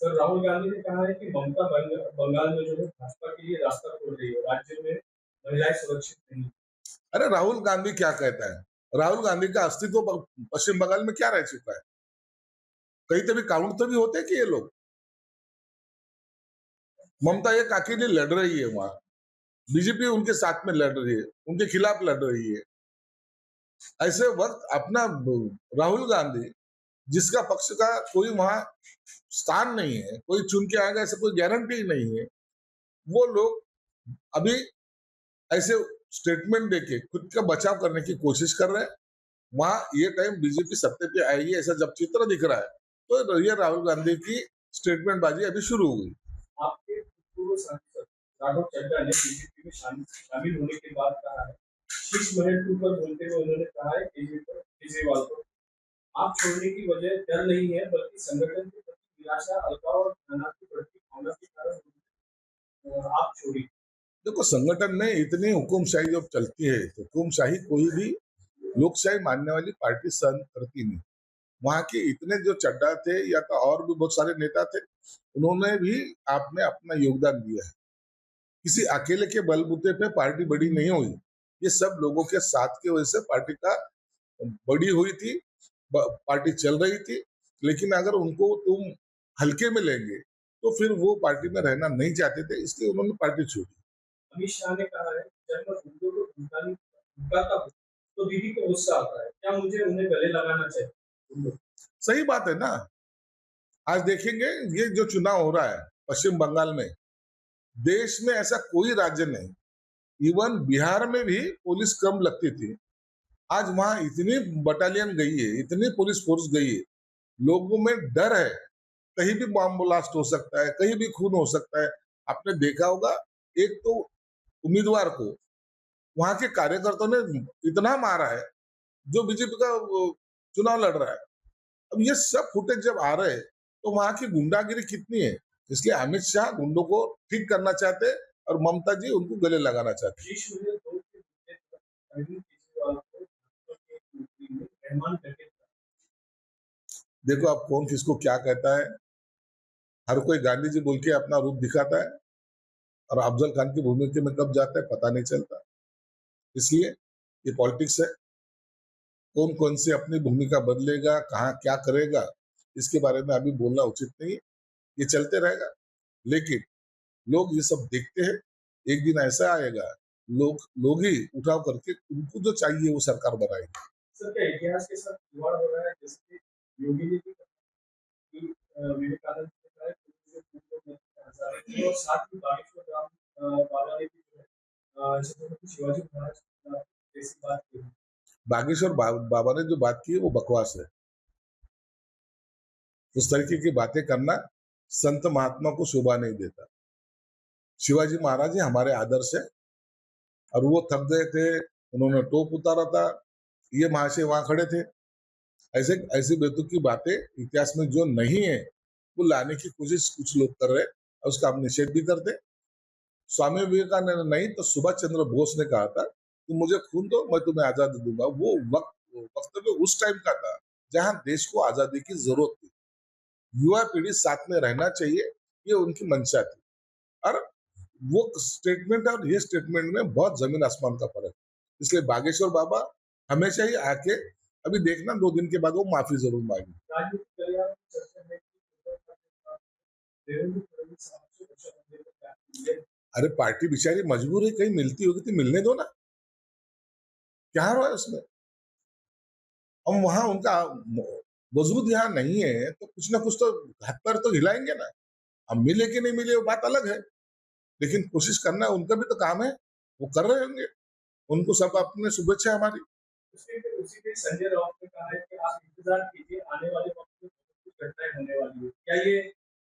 Sir, Rahul Gandhi ने कहा है कि ममता बंगाल में जो है भाजपा के लिए रास्ता खोल रही है, राज्य में महिलाएं सुरक्षित नहीं। अरे राहुल गांधी क्या कहता है? राहुल गांधी का अस्तित्व पश्चिम बंगाल में क्या रह चुका है? कहीं तो भी काउंट तो भी होते हैं कि ये लोग। ममता एक अकेली लड़ रही है वहां, बीजेपी उनके साथ में लड़ रही है, उनके खिलाफ लड़ रही है। ऐसे वक्त अपना राहुल गांधी, जिसका पक्ष का कोई वहां स्थान नहीं है, कोई चुन के आएगा ऐसा कोई गारंटी ही नहीं है, वो लोग अभी ऐसे स्टेटमेंट देके खुद का बचाव करने की कोशिश कर रहे हैं। वहां ये टाइम बीजेपी सत्ते पे आएगी ऐसा जब चित्र दिख रहा है, तो ये राहुल गांधी की स्टेटमेंट बाजी अभी शुरू हो गई। आपके पूर्व सांसद राघव चड्ढा ने बीजेपी में शामिल होने के बाद कहा है, शीश महल 2 पर बोलते हुए उन्होंने कहा है केजरीवाल को, आप छोड़ने की वजह डर नहीं है, बल्कि संगठन के प्रति निराशा, अलगाव और तनाव की बढ़ती भावना के कारण आप छोड़ी। देखो, संगठन में इतनी हुकुमशाही जब चलती है तो हुकुमशाही कोई भी लोकशाही मानने वाली पार्टी सहन करती नहीं। वहां के इतने जो चड्ढा थे या तो और भी बहुत सारे नेता थे, उन्होंने भी आपने अपना योगदान दिया है। किसी अकेले के बलबूते पे पार्टी बड़ी नहीं हुई, ये सब लोगों के साथ की वजह से पार्टी का बड़ी हुई थी, पार्टी चल रही थी। लेकिन अगर उनको तुम हल्के में लेंगे तो फिर वो पार्टी में रहना नहीं चाहते थे, इसलिए उन्होंने पार्टी छोड़ी। अमित शाह ने कहा है, जब मैं गुंडों को धमकाता हूँ तो दीदी को गुस्सा आता है, क्या मुझे उन्हें गले लगाना चाहिए? सही बात है ना। आज देखेंगे ये जो चुनाव हो रहा है पश्चिम बंगाल में, देश में ऐसा कोई राज्य नहीं, इवन बिहार में भी पुलिस कम लगती थी, आज वहां इतनी बटालियन गई है, इतनी पुलिस फोर्स गई है, लोगों में डर है, कहीं भी बॉम्ब ब्लास्ट हो सकता है, कहीं भी खून हो सकता है। आपने देखा होगा, एक तो उम्मीदवार को वहां के कार्यकर्ताओं ने इतना मारा है जो बीजेपी का चुनाव लड़ रहा है। अब ये सब फुटेज जब आ रहे हैं तो वहां की गुंडागिरी कितनी है, इसलिए अमित शाह गुंडों को ठीक करना चाहते हैं और ममता जी उनको गले लगाना चाहते हैं। देखो, अब कौन किसको क्या कहता है, हर कोई गांधी जी बोल के अपना रूप दिखाता है और अफजल खान की भूमिका में कब जाता है पता नहीं चलता। इसलिए ये पॉलिटिक्स है, कौन कौन से अपनी भूमिका बदलेगा, कहाँ क्या करेगा, इसके बारे में अभी बोलना उचित नहीं है। ये चलते रहेगा, लेकिन लोग ये सब देखते हैं। एक दिन ऐसा आएगा, लोग ही उठाव करके उनको जो चाहिए वो सरकार बनाएगी। सर, क्या इतिहास के साथ खिलवाड़ हो रहा है? जैसे योगी जी की विवेकानंद ने कहा है कि और साथ ही बागेश्वर बाबा ने भी जो है छत्रपति शिवाजी महाराज जैसी बात की। बागेश्वर बाबा ने जो बात की है वो बकवास है। उस तरीके की बातें करना संत महात्मा को शोभा नहीं देता। शिवाजी महाराज ही हमारे आदर्श है और वो थक गए थे, उन्होंने टोप उतारा था, ये महाशय वहां खड़े थे। ऐसे ऐसी बेतुकी बातें इतिहास में जो नहीं है वो लाने की कोशिश कुछ लोग कर रहे हैं और उसका हम निषेध भी करते। स्वामी विवेकानंद नहीं तो सुभाष चंद्र बोस ने कहा था कि मुझे खून दो, मैं तुम्हें आजादी दूंगा। वो वक्तव्य उस टाइम का था जहां देश को आजादी की जरूरत थी, युवा पीढ़ी साथ में रहना चाहिए, ये उनकी मंशा थी। और वो स्टेटमेंट और ये स्टेटमेंट में बहुत जमीन आसमान का फर्क। इसलिए बागेश्वर बाबा हमेशा ही आके, अभी देखना 2 दिन के बाद वो माफी जरूर मांगी। अरे पार्टी बेचारी मजबूर है, कहीं मिलती होगी तो मिलने दो ना, क्या हो रहा है उसमें। हम वहां उनका वजूद यहाँ नहीं है तो कुछ ना कुछ तो हाथ पैर तो हिलाएंगे ना। हम मिले कि नहीं मिले वो बात अलग है, लेकिन कोशिश करना उनका भी तो काम है, वो कर रहे होंगे। उनको सब अपने शुभेच्छा हमारी। उसी पे संजय राउत ने कहा है कि आप इंतजार कीजिए, आने वाले वक्त में कुछ घटनाएं होने वाली है। क्या ये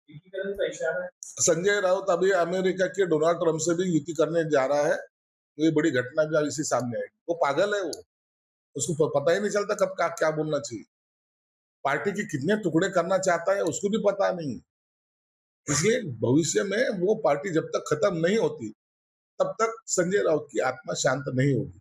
एकीकरण का इशारा है? संजय राउत अभी अमेरिका के डोनाल्ड ट्रंप से भी युति करने जा रहा है, तो ये बड़ी घटना भी इसी सामने आएगी। वो पागल है, वो उसको पता ही नहीं चलता कब क्या बोलना चाहिए। पार्टी के कितने टुकड़े करना चाहता है उसको भी पता नहीं। इसलिए भविष्य में वो पार्टी जब तक खत्म नहीं होती तब तक संजय राउत की आत्मा शांत नहीं होगी।